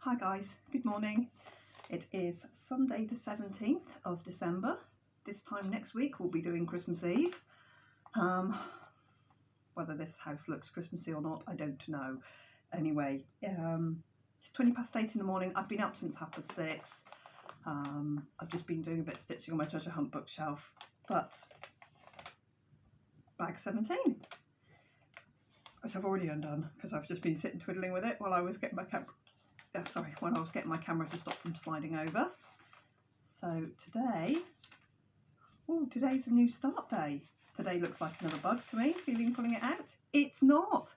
Hi guys, good morning. It is Sunday the 17th of December. This time next week we'll be doing Christmas Eve. Whether this house looks Christmassy or not, I don't know. Anyway, it's 20 past 8 in the morning. I've been up since 6:30. I've just been doing a bit of stitching on my treasure hunt bookshelf. But bag 17, which I've already undone because I've just been sitting twiddling with it while I was getting my camera. When I was getting my camera to stop from sliding over. So today's a new start day. Today looks like another bug to me, feeling pulling it out. It's not.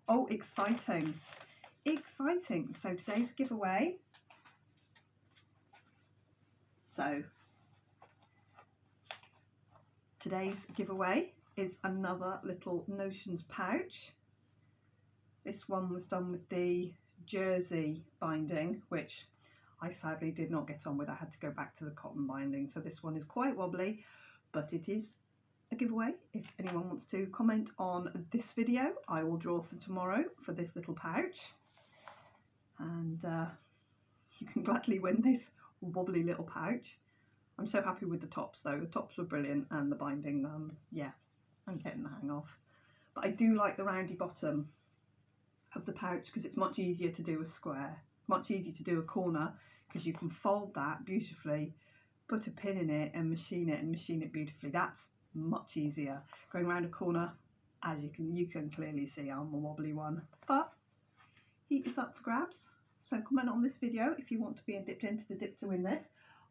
Oh, exciting. Exciting. So today's giveaway. So today's giveaway is another little Notions pouch. This one was done with the jersey binding, which I sadly did not get on with. I had to go back to the cotton binding, so this one is quite wobbly, but it is a giveaway. If anyone wants to comment on this video, I will draw for tomorrow for this little pouch, and you can gladly win this wobbly little pouch. I'm so happy with the tops though. The tops were brilliant, and the binding, yeah, I'm getting the hang of. But I do like the roundy bottom of the pouch because it's much easier to do a square, much easier to do a corner, because you can fold that beautifully, put a pin in it and machine it beautifully. That's much easier. Going around a corner, as you can clearly see, I'm a wobbly one, but heat is up for grabs. So comment on this video if you want to be dipped into the dip to win this.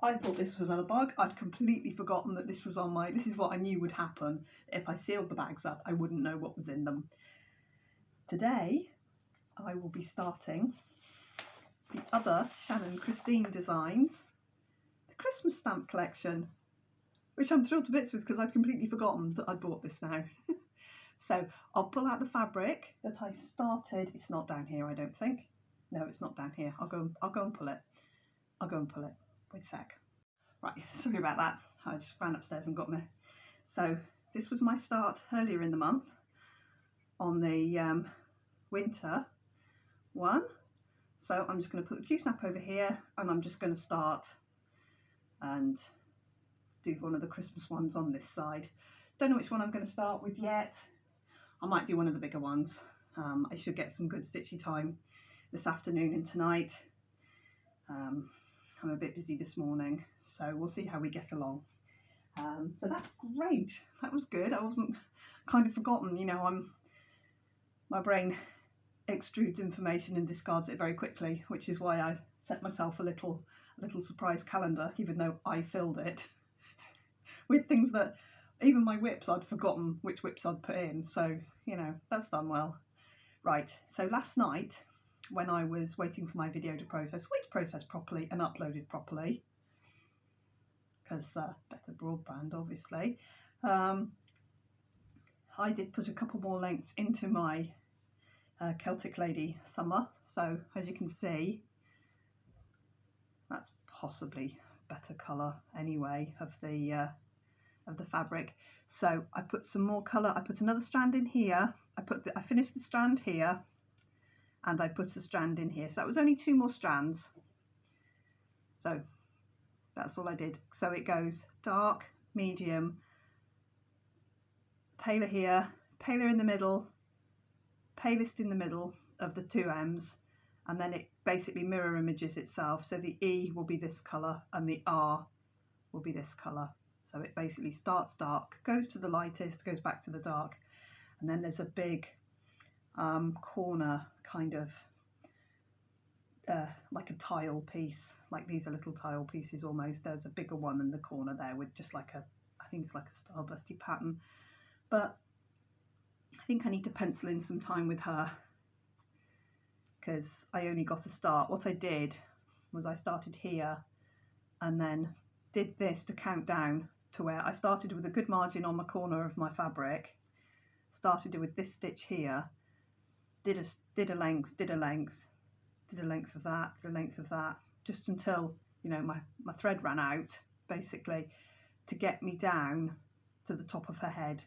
I thought this was another bug. I'd completely forgotten that this was on my, this is what I knew would happen. If I sealed the bags up, I wouldn't know what was in them. Today I will be starting the other Shannon Christine designs, the Christmas stamp collection, which I'm thrilled to bits with because I'd completely forgotten that I'd bought this now. So I'll pull out the fabric that I started. It's not down here, I don't think. No, it's not down here. I'll go and pull it. I'll go and pull it. Wait a sec. Right, sorry about that. I just ran upstairs and got me. So this was my start earlier in the month on the winter one. So I'm just going to put the Q-snap over here, and I'm just going to start and do one of the Christmas ones on this side. Don't know which one I'm going to start with yet. I might do one of the bigger ones. I should get some good stitchy time this afternoon and tonight. I'm a bit busy this morning, so we'll see how we get along. So that's great. That was good. I wasn't kind of forgotten, you know. My brain extrudes information and discards it very quickly, which is why I set myself a little surprise calendar, even though I filled it with things that even my whips, I'd forgotten which whips I'd put in. So, you know, that's done well. Right, so last night when I was waiting for my video to process, which processed properly and uploaded properly, because better broadband obviously, I did put a couple more lengths into my Celtic Lady Summer. So as you can see, that's possibly better colour anyway of the fabric. So I put some more colour. I put another strand in here. I finished the strand here, and I put a strand in here. So that was only 2 more strands. So that's all I did. So it goes dark, medium, paler here, paler in the middle, palest in the middle of the 2 M's, and then it basically mirror images itself. So the E will be this colour and the R will be this colour. So it basically starts dark, goes to the lightest, goes back to the dark, and then there's a big corner kind of like a tile piece, like these are little tile pieces almost. There's a bigger one in the corner there with just like I think it's like a starbursty pattern, but I think I need to pencil in some time with her because I only got a start. What I did was I started here and then did this to count down to where I started with a good margin on my corner of my fabric, started with this stitch here, did a length, did a length of that, did a length of that, just until, you know, my thread ran out basically, to get me down to the top of her head.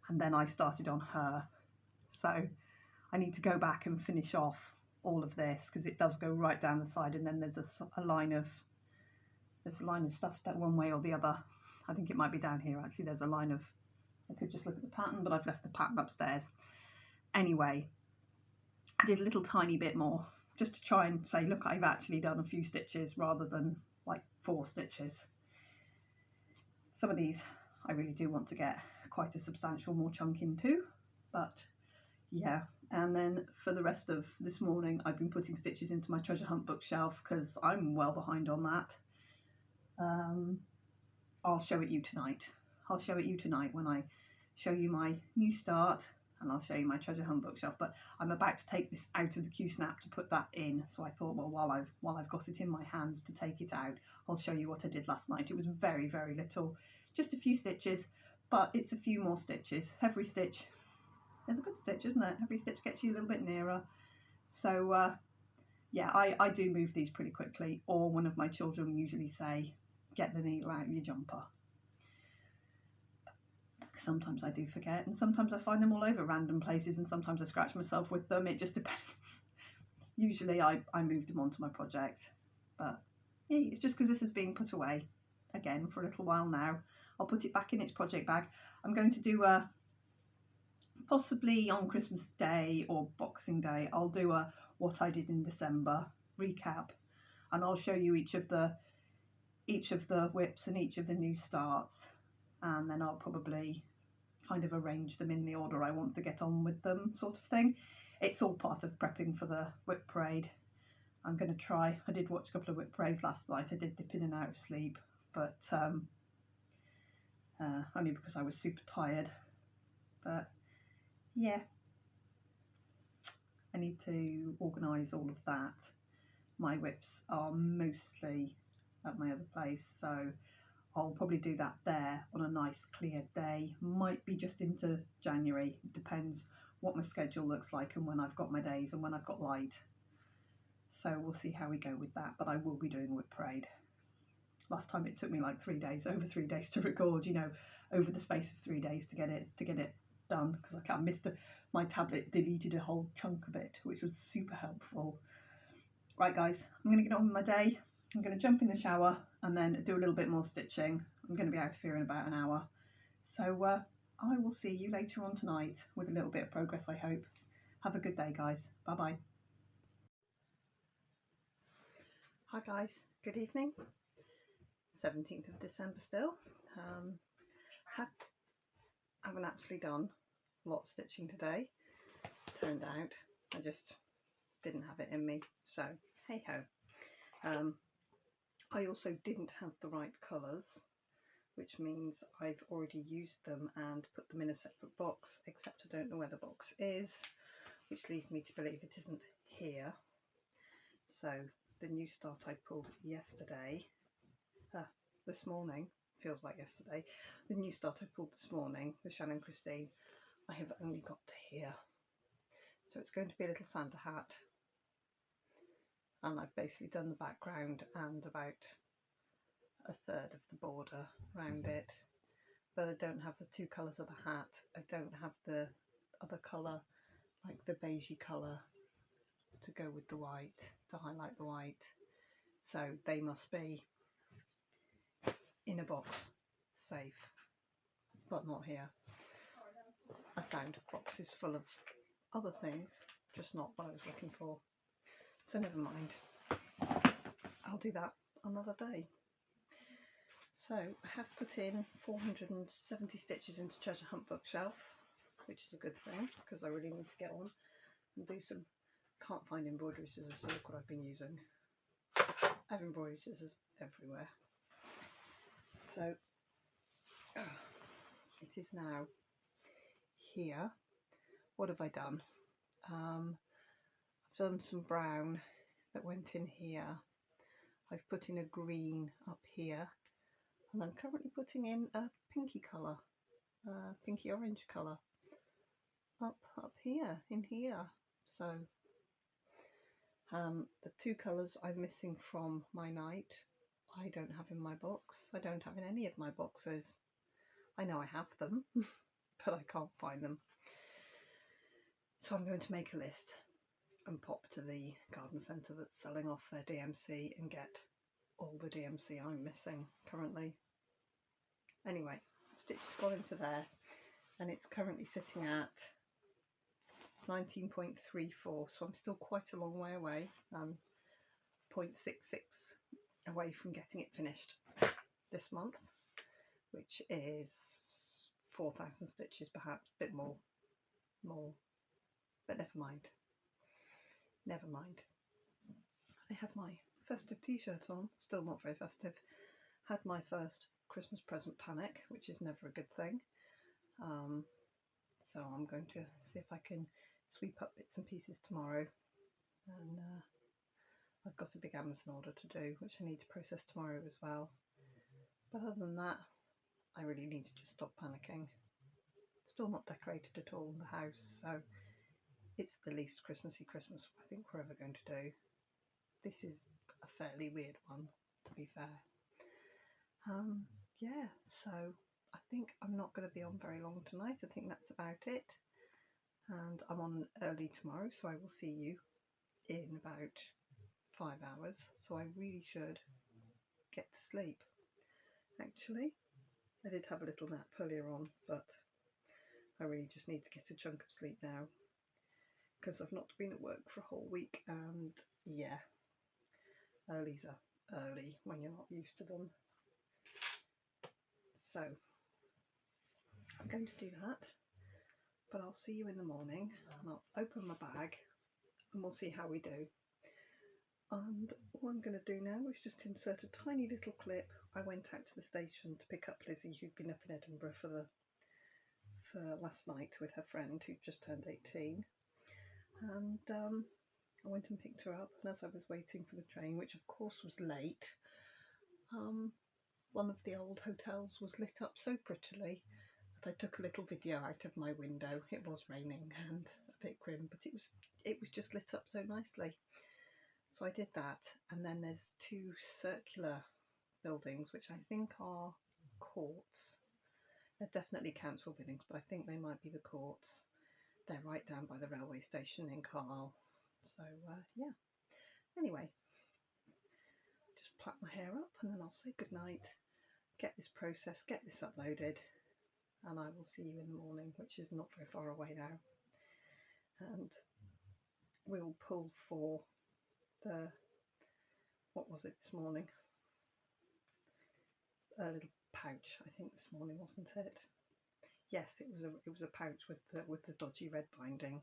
And then I started on her. So I need to go back and finish off all of this, because it does go right down the side, and then there's a line of stuff that one way or the other. I think it might be down here actually. There's a line of, I could just look at the pattern, but I've left the pattern upstairs. Anyway, I did a little tiny bit more just to try and say, look, I've actually done a few stitches rather than like 4 stitches. Some of these I really do want to get quite a substantial more chunk into, but yeah. And then for the rest of this morning, I've been putting stitches into my treasure hunt bookshelf because I'm well behind on that. I'll show it you tonight. I'll show it you tonight when I show you my new start, and I'll show you my treasure hunt bookshelf. But I'm about to take this out of the Q-snap to put that in, so I thought, well, while I've got it in my hands to take it out, I'll show you what I did last night. It was very, very little, just a few stitches, but it's a few more stitches. Every stitch is a good stitch, isn't it? Every stitch gets you a little bit nearer. So yeah, I do move these pretty quickly, or one of my children usually say, get the needle out of your jumper. Sometimes I do forget, and sometimes I find them all over random places, and sometimes I scratch myself with them. It just depends. Usually I move them onto my project, but yeah, it's just because this is being put away again for a little while now. I'll put it back in its project bag. I'm going to do a, possibly on Christmas Day or Boxing Day, I'll do a what I did in December recap, and I'll show you each of the whips and each of the new starts, and then I'll probably kind of arrange them in the order I want to get on with them, sort of thing. It's all part of prepping for the whip parade. I'm going to try, I did watch a couple of whip parades last night. I did dip in and out of sleep, but only because I was super tired. But yeah, I need to organise all of that. My whips are mostly at my other place, so I'll probably do that there on a nice clear day. Might be just into January. It depends what my schedule looks like and when I've got my days and when I've got light. So we'll see how we go with that, but I will be doing a whip parade. Last time it took me like 3 days, over 3 days to record, you know, over the space of 3 days to get it done, because I missed my tablet deleted a whole chunk of it, which was super helpful. Right guys, I'm going to get on with my day. I'm going to jump in the shower and then do a little bit more stitching. I'm going to be out of here in about an hour. So I will see you later on tonight with a little bit of progress, I hope. Have a good day, guys. Bye-bye. Hi guys, good evening. 17th of December still. Haven't actually done a lot of stitching today. Turned out I just didn't have it in me. So hey ho. I also didn't have the right colours, which means I've already used them and put them in a separate box, except I don't know where the box is, which leads me to believe it isn't here. So the new start I pulled yesterday, this morning, feels like yesterday, the new start I pulled this morning, the Shannon Christine, I have only got to here. So it's going to be a little Santa hat, and I've basically done the background and about a third of the border around it, but I don't have the 2 colours of the hat. I don't have the other colour, like the beigey colour, to go with the white, to highlight the white. So they must be in a box, safe, but not here. I found boxes full of other things, just not what I was looking for. So never mind. I'll do that another day. So I have put in 470 stitches into Treasure Hunt Bookshelf, which is a good thing because I really need to get on and do some. Can't find embroidery scissors, so look what I've been using. I have embroidery scissors everywhere. So it is now here. What have I done? I've done some brown that went in here. I've put in a green up here, and I'm currently putting in a pinky colour, pinky orange colour up here, in here. So the 2 colours I'm missing from my night, I don't have in my box. I don't have in any of my boxes. I know I have them, but I can't find them. So I'm going to make a list and pop to the garden centre that's selling off their DMC and get all the DMC I'm missing currently. Anyway, stitch has gone into there and it's currently sitting at 19.34, so I'm still quite a long way away. 0.66 away from getting it finished this month, which is 4,000 stitches, perhaps a bit more, but never mind. I have my festive t-shirt on, still not very festive. Had my first Christmas present panic, which is never a good thing. So I'm going to see if I can sweep up bits and pieces tomorrow, and I've got a big Amazon order to do, which I need to process tomorrow as well. But other than that, I really need to just stop panicking. Still not decorated at all in the house, so it's the least Christmassy Christmas I think we're ever going to do. This is a fairly weird one, to be fair. Yeah, so I think I'm not going to be on very long tonight. I think that's about it. And I'm on early tomorrow, so I will see you in about 5 hours. So I really should get to sleep. Actually, I did have a little nap earlier on, but I really just need to get a chunk of sleep now because I've not been at work for a whole week, and yeah, early's are early when you're not used to them. So I'm going to do that, but I'll see you in the morning and I'll open my bag and we'll see how we do. And all I'm going to do now is just insert a tiny little clip. I went out to the station to pick up Lizzie, who'd been up in Edinburgh for last night with her friend who just turned 18, and I went and picked her up, and as I was waiting for the train, which of course was late, one of the old hotels was lit up so prettily that I took a little video out of my window. It was raining and a bit grim, but it was just lit up so nicely. So I did that, and then there's 2 circular buildings which I think are courts. They're definitely council buildings, but I think they might be the courts. They're right down by the railway station in Carlisle. So yeah, anyway, just plait my hair up and then I'll say goodnight, get this processed, get this uploaded, and I will see you in the morning, which is not very far away now. And we'll pull for the, what was it this morning? A little pouch, I think this morning, wasn't it? Yes, it was a pouch with the dodgy red binding.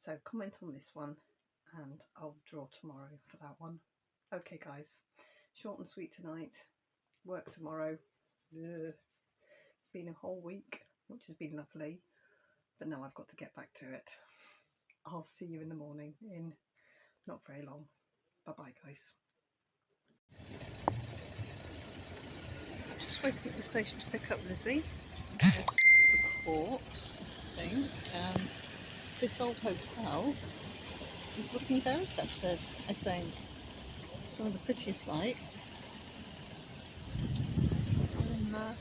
So comment on this one and I'll draw tomorrow for that one. Okay guys, short and sweet tonight, work tomorrow. Ugh. It's been a whole week, which has been lovely, but now I've got to get back to it. I'll see you in the morning in not very long. Bye bye guys. Just waiting at the station to pick up Lizzie. There's the courts, I think. This old hotel is looking very festive, I think. Some of the prettiest lights. And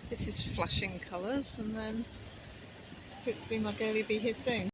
this is flashing colours, and then hopefully my girlie will be here soon.